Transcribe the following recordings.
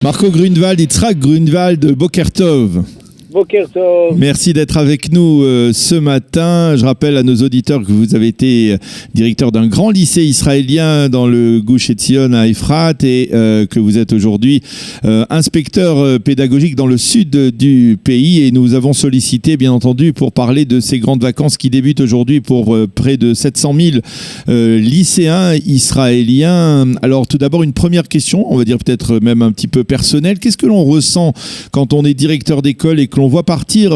Marco Grunewald, Yitzhak Grunewald, Boker Tov. Boker Tov. Merci d'être avec nous ce matin. Je rappelle à nos auditeurs que vous avez été directeur d'un grand lycée israélien dans le Gush Etzion à Efrat et que vous êtes aujourd'hui inspecteur pédagogique dans le sud du pays. Et nous avons sollicité, bien entendu, pour parler de ces grandes vacances qui débutent aujourd'hui pour près de 700 000 lycéens israéliens. Alors, tout d'abord, une première question, on va dire peut-être même un petit peu personnelle. Qu'est-ce que l'on ressent quand on est directeur d'école et que l'on voit partir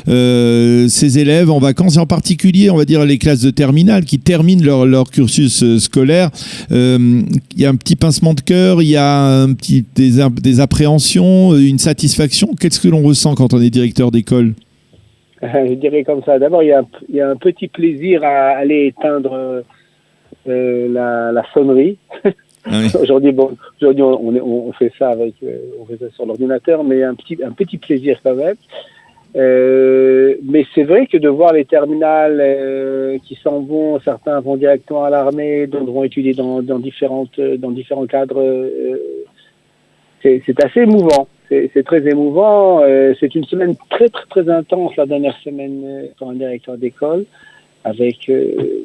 ces élèves en vacances, et en particulier, on va dire, les classes de terminale qui terminent leur cursus scolaire? Il y a un petit pincement de cœur, il y a des appréhensions, une satisfaction. Qu'est-ce que l'on ressent quand on est directeur d'école? Je dirais comme ça. D'abord, il y a un petit plaisir à aller éteindre la sonnerie. Ah oui. Aujourd'hui, on fait ça sur l'ordinateur, mais un petit plaisir quand même. Mais c'est vrai que de voir les terminales qui s'en vont, certains vont directement à l'armée, d'autres vont étudier dans différents cadres. C'est assez émouvant. C'est très émouvant. C'est une semaine très très très intense, la dernière semaine pour un directeur d'école, avec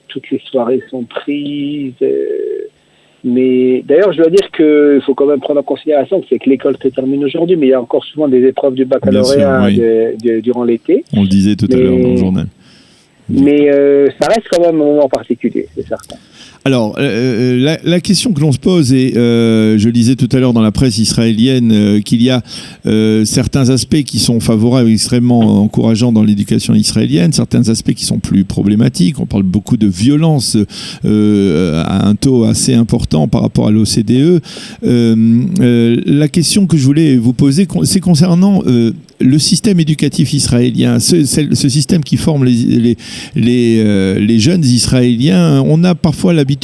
toutes les soirées sont prises. Mais d'ailleurs, je dois dire qu'il faut quand même prendre en considération que c'est que l'école se termine aujourd'hui, mais il y a encore souvent des épreuves du baccalauréat durant l'été. On le disait tout à l'heure dans le journal. Mais ça reste quand même un moment particulier, c'est certain. Alors, la question que l'on se pose, et je lisais tout à l'heure dans la presse israélienne qu'il y a certains aspects qui sont favorables, extrêmement encourageants dans l'éducation israélienne, certains aspects qui sont plus problématiques. On parle beaucoup de violence à un taux assez important par rapport à l'OCDE. La question que je voulais vous poser, c'est concernant le système éducatif israélien, ce système qui forme les jeunes Israéliens. On a parfois l'habitude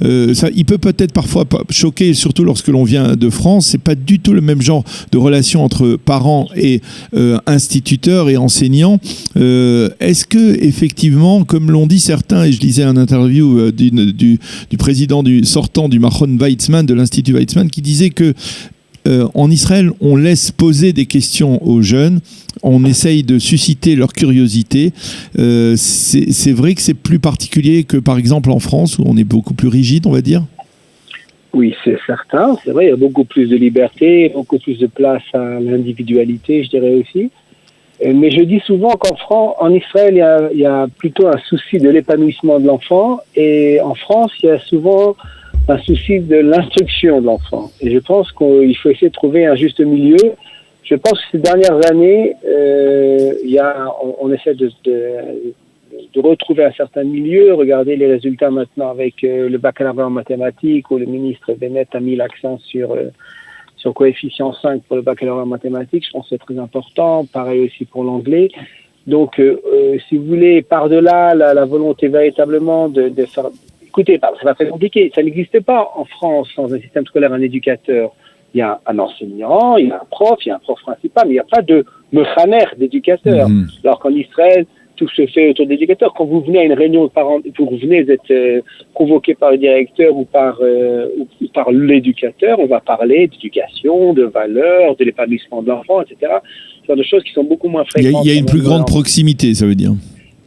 il peut peut-être parfois choquer, surtout lorsque l'on vient de France. C'est pas du tout le même genre de relation entre parents et instituteurs et enseignants. Est-ce que effectivement, comme l'ont dit certains, et je lisais une interview du président sortant du Machon Weizmann, de l'Institut Weizmann, qui disait que en Israël, on laisse poser des questions aux jeunes, on essaye de susciter leur curiosité. C'est vrai que c'est plus particulier que, par exemple, en France, où on est beaucoup plus rigide, on va dire? Oui, c'est certain. C'est vrai, il y a beaucoup plus de liberté, beaucoup plus de place à l'individualité, je dirais aussi. Mais je dis souvent qu'en Israël, il y a plutôt un souci de l'épanouissement de l'enfant, et en France, il y a souvent un souci de l'instruction de l'enfant. Et je pense qu'il faut essayer de trouver un juste milieu. Je pense que ces dernières années, on essaie de retrouver un certain milieu. Regardez les résultats maintenant avec le baccalauréat en mathématiques, où le ministre Bennett a mis l'accent sur coefficient 5 pour le baccalauréat en mathématiques. Je pense que c'est très important. Pareil aussi pour l'anglais. Donc, si vous voulez, par-delà la volonté véritablement de faire... Écoutez, c'est pas très compliqué. Ça n'existe pas en France, dans un système scolaire, un éducateur. Il y a un enseignant, il y a un prof principal, mais il n'y a pas de mechaner, d'éducateur. Alors qu'en Israël, tout se fait autour d'éducateurs. Quand vous venez à une réunion de parents, vous venez d'être convoqué par le directeur ou par l'éducateur, on va parler d'éducation, de valeurs, de l'épanouissement de l'enfant, etc. Ce sont des choses qui sont beaucoup moins fréquentes. Il y a une plus grande proximité, ça veut dire.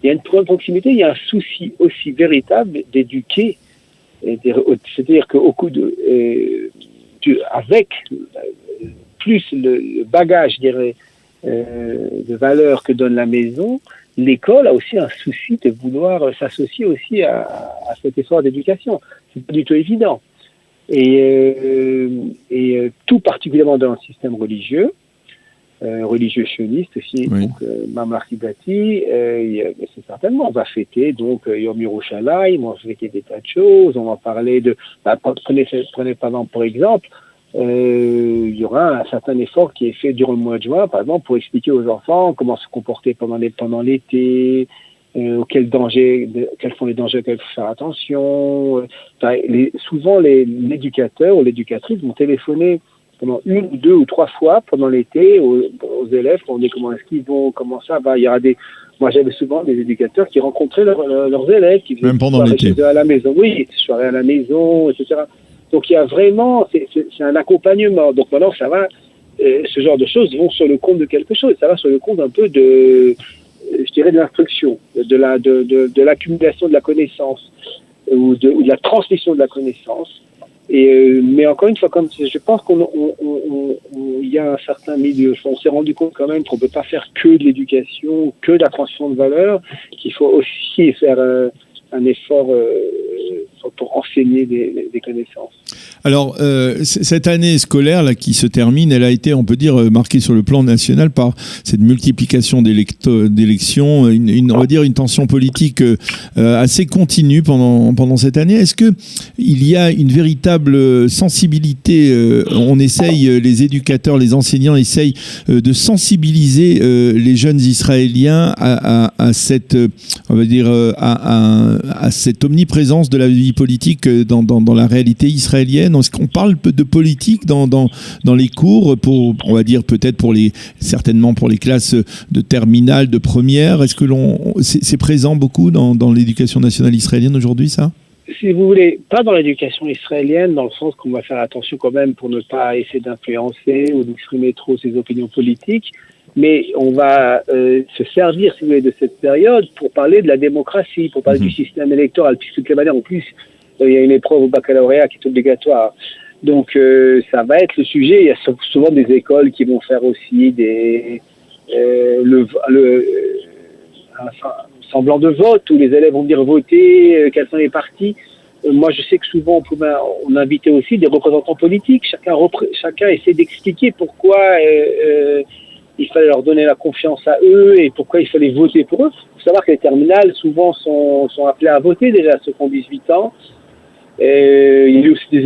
Il y a une grande proximité, il y a un souci aussi véritable d'éduquer, c'est-à-dire qu'au coup avec plus le bagage, je dirais, de valeurs que donne la maison, l'école a aussi un souci de vouloir s'associer aussi à cet effort d'éducation. C'est pas du tout évident. Et tout particulièrement dans le système religieux sioniste aussi, oui. Donc Mamlachti Dati, c'est certainement, on va fêter donc Yom Yerushalayim, on va fêter des tas de choses, on va parler de, prenez par exemple, il y aura un certain effort qui est fait durant le mois de juin, par exemple, pour expliquer aux enfants comment se comporter pendant l'été, quels sont les dangers auxquels il faut faire attention. Souvent, l'éducateur ou l'éducatrice vont téléphoner pendant 1 ou 2 ou 3 fois pendant l'été aux élèves pour demander comment est-ce qu'ils vont, comment ça va. Il y aura moi j'avais souvent des éducateurs qui rencontraient leurs élèves, qui faisaient même pendant l'été à la maison, oui, soirées à la maison, etc. Donc il y a vraiment, c'est un accompagnement. Donc maintenant, ça va, ce genre de choses vont sur le compte de quelque chose. Ça va sur le compte un peu de, je dirais, de l'instruction, de l'accumulation de la connaissance ou de la transmission de la connaissance. Mais encore une fois, comme je pense qu'il y a un certain milieu, on s'est rendu compte quand même qu'on ne peut pas faire que de l'éducation, que de la transmission de valeurs, qu'il faut aussi faire un effort pour enseigner des connaissances. Alors, cette année scolaire là, qui se termine, elle a été, on peut dire, marquée sur le plan national par cette multiplication d'élections, on va dire une tension politique assez continue pendant cette année. Est-ce que il y a une véritable sensibilité on essaye, les éducateurs, les enseignants essayent de sensibiliser les jeunes Israéliens à cette, on va dire, à cette omniprésence de la vie politique dans la réalité israélienne. Est-ce qu'on parle de politique dans les cours, on va dire peut-être certainement pour les classes de terminale, de première? Est-ce que c'est présent beaucoup dans l'éducation nationale israélienne aujourd'hui, ça? Si vous voulez, pas dans l'éducation israélienne, dans le sens qu'on va faire attention quand même pour ne pas essayer d'influencer ou d'exprimer trop ses opinions politiques, mais on va se servir, si vous voulez, de cette période pour parler de la démocratie, pour parler du système électoral, puisque de toute manière, en plus, il y a une épreuve au baccalauréat qui est obligatoire. Donc, ça va être le sujet. Il y a souvent des écoles qui vont faire aussi un semblant de vote, où les élèves vont dire voter, quels sont les partis. Moi, je sais que souvent, on invitait aussi des représentants politiques. Chacun essaie d'expliquer pourquoi il fallait leur donner la confiance à eux et pourquoi il fallait voter pour eux. Il faut savoir que les terminales, souvent, sont appelés à voter déjà, ceux qui ont 18 ans. Il y a eu aussi des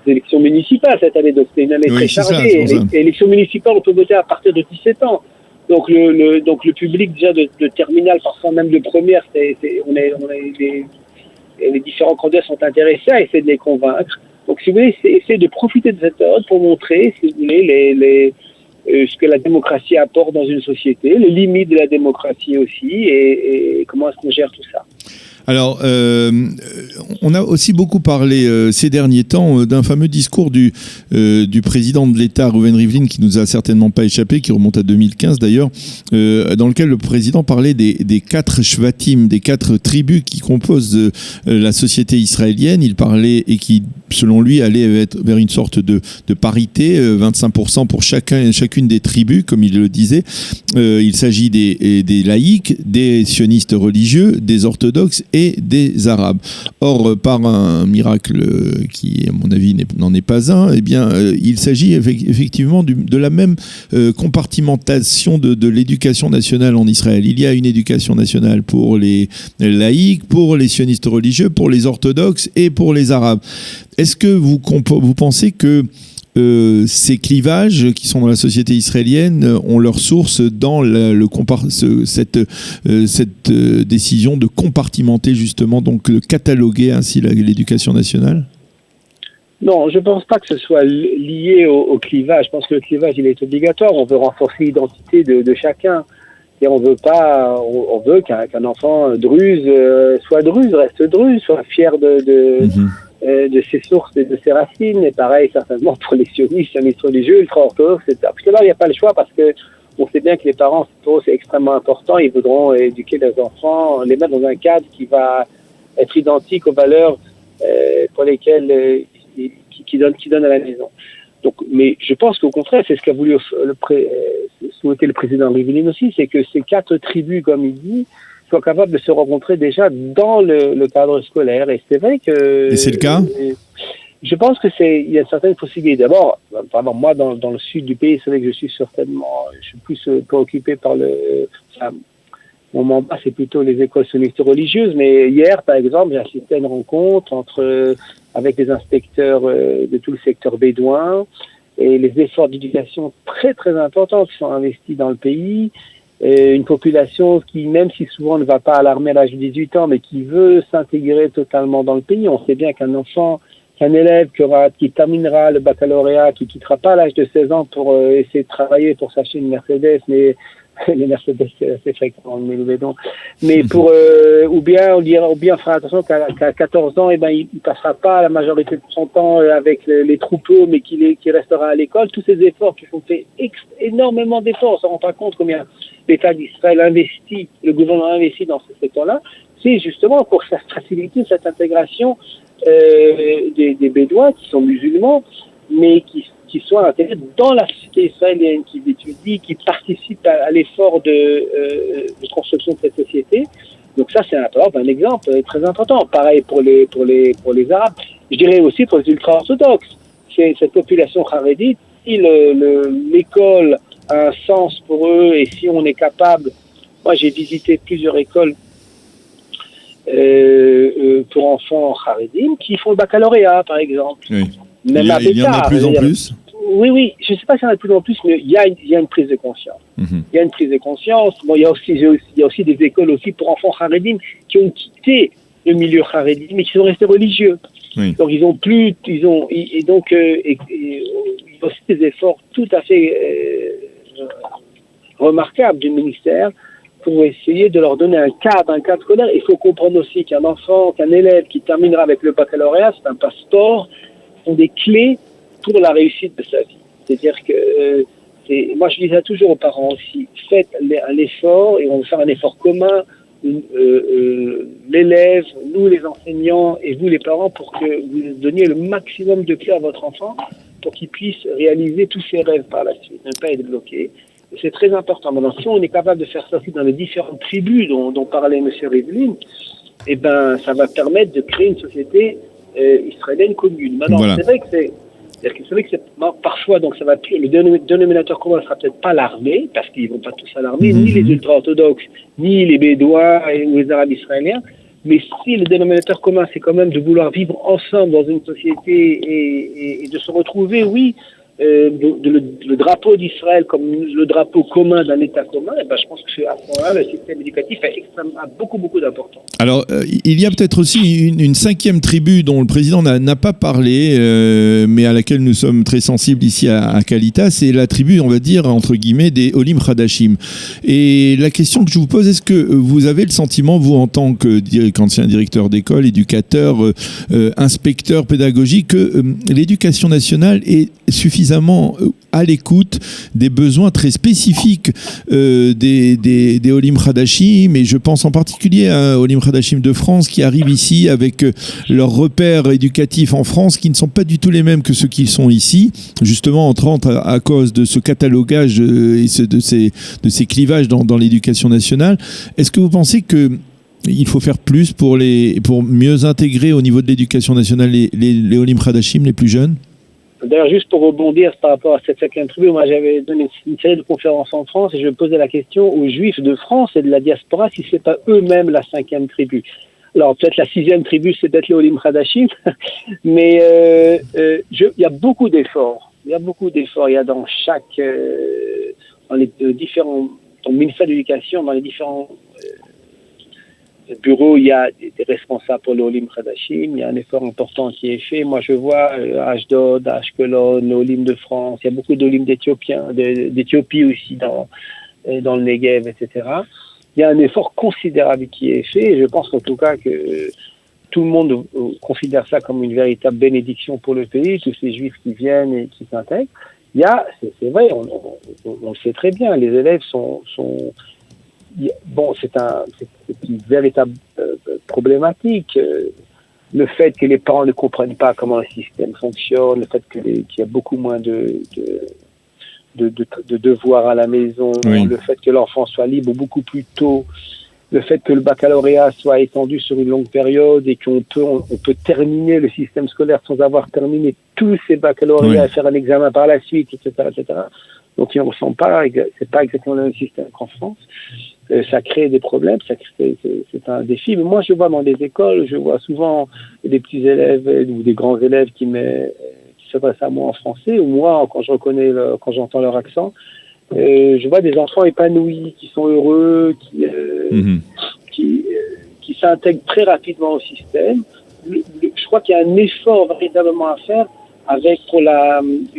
élections municipales cette année, donc c'était une année très chargée. Les élections municipales, on peut voter à partir de 17 ans. Donc le public déjà de terminale, parfois même de première, les différents candidats sont intéressés à essayer de les convaincre. Donc si vous voulez, essayer de profiter de cette période pour montrer, si vous voulez, ce que la démocratie apporte dans une société, les limites de la démocratie aussi, et comment est-ce qu'on gère tout ça. Alors, on a aussi beaucoup parlé ces derniers temps d'un fameux discours du président de l'État, Reuven Rivlin, qui nous a certainement pas échappé, qui remonte à 2015 d'ailleurs, dans lequel le président parlait des 4 shvatim, des 4 tribus qui composent la société israélienne. Il parlait, et qui, selon lui, allait être vers une sorte de parité, 25% pour chacune des tribus, comme il le disait. Il s'agit des laïcs, des sionistes religieux, des orthodoxes et des Arabes. Or, par un miracle qui, à mon avis, n'en est pas un, eh bien, il s'agit effectivement de la même compartimentation de l'éducation nationale en Israël. Il y a une éducation nationale pour les laïcs, pour les sionistes religieux, pour les orthodoxes et pour les Arabes. Est-ce que vous pensez que ces clivages qui sont dans la société israélienne ont leur source dans cette décision de compartimenter justement, donc de cataloguer ainsi l'éducation nationale? Non, je ne pense pas que ce soit lié au clivage. Je pense que le clivage, il est obligatoire. On veut renforcer l'identité de chacun. Et on veut qu'un enfant druze soit druze, reste druze, soit fier de ses sources et de ses racines, et pareil certainement pour les sionistes religieux, ultra-orthodoxes, etc. Parce que là, il n'y a pas le choix, parce que on sait bien que les parents, pour eux, c'est extrêmement important, ils voudront éduquer leurs enfants, les mettre dans un cadre qui va être identique aux valeurs pour lesquelles qui donnent à la maison. Donc, mais je pense qu'au contraire, c'est ce qu'a voulu souhaiter le président Rivlin aussi, c'est que ces 4 tribus, comme il dit, soient capables de se rencontrer déjà dans le cadre scolaire. Et c'est vrai que... Et c'est le cas? Je pense que il y a certaines possibilités. D'abord, moi, dans le sud du pays, c'est vrai que je suis plus préoccupé par mon mandat, c'est plutôt les écoles sionistes religieuses. Mais hier, par exemple, j'ai assisté à une rencontre avec les inspecteurs de tout le secteur bédouin et les efforts d'éducation très, très importants qui sont investis dans le pays. Une population qui, même si souvent ne va pas à l'armée à l'âge de 18 ans, mais qui veut s'intégrer totalement dans le pays. On sait bien qu'un enfant qu'un élève qui terminera le baccalauréat, qui quittera pas à l'âge de 16 ans pour essayer de travailler pour s'acheter une Mercedes, mais les Mercedes c'est assez fréquent, mais pour ou bien fera attention qu'à 14 ans, il passera pas la majorité de son temps avec les troupeaux, mais qui restera à l'école. Tous ces efforts qui font fait énormément d'efforts, on se rend pas compte combien l'État d'Israël investit, le gouvernement investit dans ce secteur-là. C'est justement pour faciliter cette intégration des Bédouins qui sont musulmans, mais qui soient intégrés dans la société israélienne, qui étudient, qui participent à l'effort de construction de cette société. Donc ça, c'est un exemple très important. Pareil pour les Arabes. Je dirais aussi pour les ultra-orthodoxes. C'est cette population kharédite, si l'école a un sens pour eux et si on est capable... Moi, j'ai visité plusieurs écoles pour enfants kharédim qui font le baccalauréat, par exemple. Oui. Même il y en a de plus en plus. Oui, je ne sais pas s'il y en a de plus en plus, mais il y a une prise de conscience. Il y a une prise de conscience. Bon, il y a aussi des écoles aussi pour enfants kharédim qui ont quitté le milieu kharédim, mais qui sont restés religieux. Oui. Donc, il y a aussi des efforts tout à fait remarquables du ministère pour essayer de leur donner un cadre scolaire. Il faut comprendre aussi qu'un élève qui terminera avec le baccalauréat, c'est un passeport, sont des clés pour la réussite de sa vie. C'est-à-dire que, moi je disais toujours aux parents aussi, faites un effort, et on va faire un effort commun, l'élève, nous les enseignants et vous les parents, pour que vous donniez le maximum de clés à votre enfant pour qu'il puisse réaliser tous ses rêves par la suite, ne pas être bloqué. Et c'est très important. Maintenant, si on est capable de faire ça aussi dans les différentes tribus dont parlait M. Rivlin, eh ben, ça va permettre de créer une société israélienne commune. Maintenant, voilà. c'est vrai que c'est parfois, donc ça va plus, le dénominateur commun ne sera peut-être pas l'armée, parce qu'ils vont pas tous à l'armée, ni les ultra-orthodoxes, ni les Bédouins ou les Arabes israéliens, mais si le dénominateur commun, c'est quand même de vouloir vivre ensemble dans une société et de se retrouver, oui, le drapeau d'Israël comme le drapeau commun d'un État commun, et ben je pense que à ce moment-là, le système éducatif a beaucoup d'importance. Alors, il y a peut-être aussi une cinquième tribu dont le président n'a pas parlé, mais à laquelle nous sommes très sensibles ici à Calitas, c'est la tribu, on va dire, entre guillemets, des Olim Hadashim. Et la question que je vous pose, est-ce que vous avez le sentiment, vous, en tant qu'ancien directeur d'école, éducateur, inspecteur pédagogique, que l'éducation nationale est suffisamment à l'écoute des besoins très spécifiques des Olim Hadashim, et je pense en particulier à Olim Hadashim de France qui arrivent ici avec leurs repères éducatifs en France qui ne sont pas du tout les mêmes que ceux qui sont ici, justement entrant à cause de ce catalogage et de ces clivages dans l'éducation nationale. Est-ce que vous pensez que il faut faire plus pour mieux intégrer au niveau de l'éducation nationale les Olim Hadashim, les plus jeunes? D'ailleurs, juste pour rebondir par rapport à cette cinquième tribu, moi j'avais donné une série de conférences en France et je posais la question aux Juifs de France et de la diaspora si c'est pas eux-mêmes la cinquième tribu. Alors peut-être la sixième tribu, c'est peut-être les Olim Hadashim, mais il y a beaucoup d'efforts. Il y a dans dans les différents, dans le ministère de l'Éducation, dans les différents bureau, il y a des responsables pour l'Olim Hadashim, il y a un effort important qui est fait. Moi, je vois à Ashdod, à Ashkelon, l'Olim de France, il y a beaucoup d'Olim d'Éthiopie aussi dans le Negev, etc. Il y a un effort considérable qui est fait et je pense en tout cas que tout le monde considère ça comme une véritable bénédiction pour le pays, tous ces Juifs qui viennent et qui s'intègrent. C'est vrai, on le sait très bien, les élèves c'est une véritable problématique. Le fait que les parents ne comprennent pas comment le système fonctionne, le fait qu'il y a beaucoup moins de devoirs à la maison, oui. Le fait que l'enfant soit libre beaucoup plus tôt, le fait que le baccalauréat soit étendu sur une longue période et qu'on peut terminer le système scolaire sans avoir terminé tous ces baccalauréats, oui. Et faire un examen par la suite, etc. Donc, on ne ressent pas, c'est pas exactement le même système qu'en France. Ça crée des problèmes, c'est un défi. Mais moi, je vois dans les écoles, je vois souvent des petits élèves ou des grands élèves qui s'adressent à moi en français, ou moi, quand j'entends leur accent, je vois des enfants épanouis, qui sont heureux, qui s'intègrent très rapidement au système. Je crois qu'il y a un effort véritablement à faire pour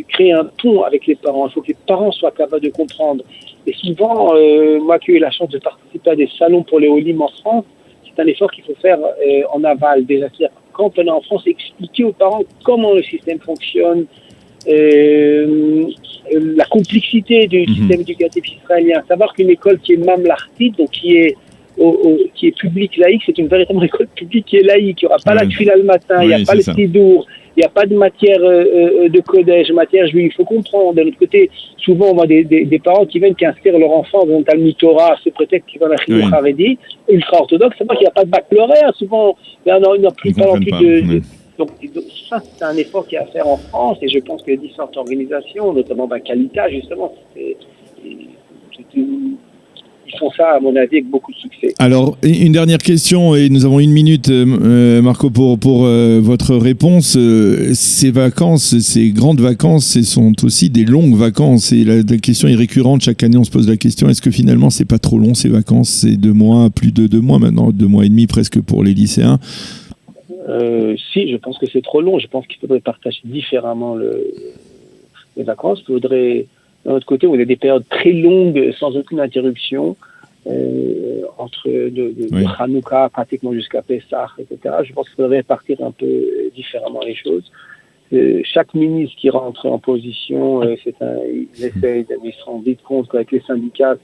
créer un pont avec les parents. Il faut que les parents soient capables de comprendre. Et souvent, moi qui ai eu la chance de participer à des salons pour les Olim en France, c'est un effort qu'il faut faire en aval. Déjà, quand on est en France, expliquer aux parents comment le système fonctionne, la complexité du système éducatif israélien. Savoir qu'une école qui est mamlartite, donc qui est publique laïque, c'est une véritable école publique qui est laïque. Il n'y aura pas la tuile le matin, il n'y a pas le sidour, il n'y a pas de matière de Kodesh, matière juive. Il faut comprendre. De l'autre côté, souvent, on voit des parents qui viennent inscrire leur enfant dans un Talmud Torah, c'est prétexte qu'ils vont à la Haredi, ultra-orthodoxe. C'est pas qu'il n'y a pas de baccalauréat. Souvent, il n'y a plus de... Donc ça, c'est un effort qu'il y a à faire en France, et je pense que les différentes organisations, notamment Calita, justement, ils font ça, à mon avis, avec beaucoup de succès. Alors, une dernière question, et nous avons 1 minute, Marco, pour votre réponse. Ces vacances, ces grandes vacances, ce sont aussi des longues vacances. Et la question est récurrente. Chaque année, on se pose la question, est-ce que finalement, c'est pas trop long, ces vacances? C'est 2 mois, plus de 2 mois maintenant, 2 mois et demi presque pour les lycéens. Si, je pense que c'est trop long. Je pense qu'il faudrait partager différemment les vacances. Il faudrait, d'un autre côté, on a des périodes très longues sans aucune interruption, entre de Hanouka pratiquement jusqu'à Pessah, etc. Je pense qu'il faudrait partir un peu différemment les choses. Chaque ministre qui rentre en position, il se rend vite compte qu'avec les syndicats,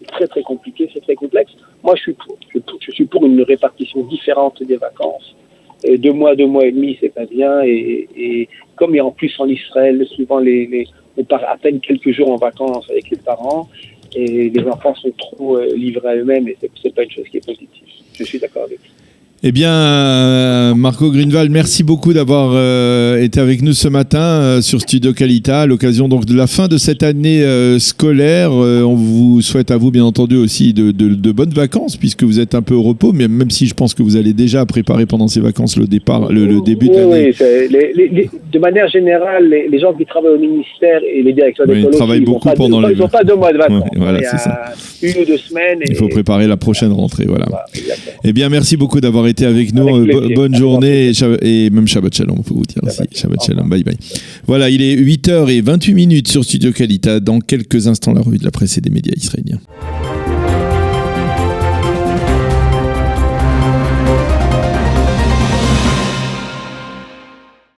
c'est très très compliqué, c'est très complexe. Moi, je suis pour une répartition différente des vacances. 2 mois, 2 mois et demi, c'est pas bien. Et comme il y a en plus en Israël, souvent on part à peine quelques jours en vacances avec les parents, et les enfants sont trop livrés à eux-mêmes, et c'est pas une chose qui est positive. Je suis d'accord avec vous. Eh bien, Marco Grunewald, merci beaucoup d'avoir été avec nous ce matin sur Studio Calita, à l'occasion donc de la fin de cette année scolaire. On vous souhaite à vous, bien entendu, aussi de bonnes vacances, puisque vous êtes un peu au repos, mais même si je pense que vous allez déjà préparer pendant ces vacances le début de l'année. Oui, de manière générale, les gens qui travaillent au ministère et les directeurs d'école, ils n'ont pas 2 mois de vacances. Voilà, il y a c'est ça. 1 ou 2 semaines. Il faut préparer la prochaine rentrée. Voilà. Eh bien, merci beaucoup d'avoir été avec nous. Bonne journée et même Shabbat Shalom, on peut vous dire aussi. Shabbat Shalom, bye bye. Voilà, il est 8h28 sur Studio Calita. Dans quelques instants, la revue de la presse et des médias israéliens.